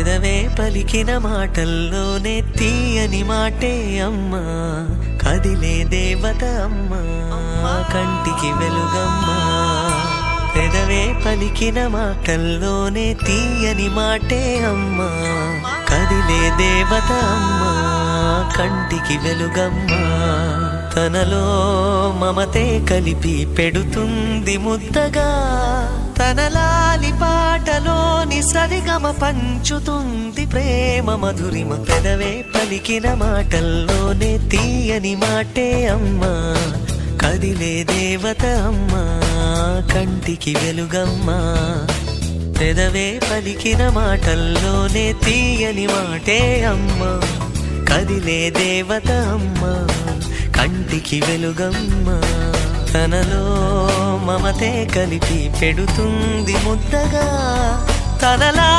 పెదవే పలికిన మాటల్లోనే తీయని మాటే అమ్మా, కదిలే దేవత అమ్మా, కంటికి వెలుగమ్మా. పెదవే పలికిన మాటల్లోనే తీయని మాటే అమ్మా, కదిలే దేవత అమ్మా, కంటికి వెలుగమ్మా. తనలో మమతే కలిపి పెడుతుంది ముద్దగా, తన లాలి పాటలోని సరిగమ పంచుతుంది ప్రేమ మధురిమ. పెదవే పలికిన మాటల్లోనే తీయని మాటే అమ్మా, కదిలే దేవత అమ్మా, కంటికి వెలుగమ్మా. పెదవే పలికిన మాటల్లోనే తీయని మాటే అమ్మా, కదిలే దేవత అమ్మా, కంటికి వెలుగమ్మా. తనలో మమతే కలిపి పెడుతుంది ముద్దగా, తనలా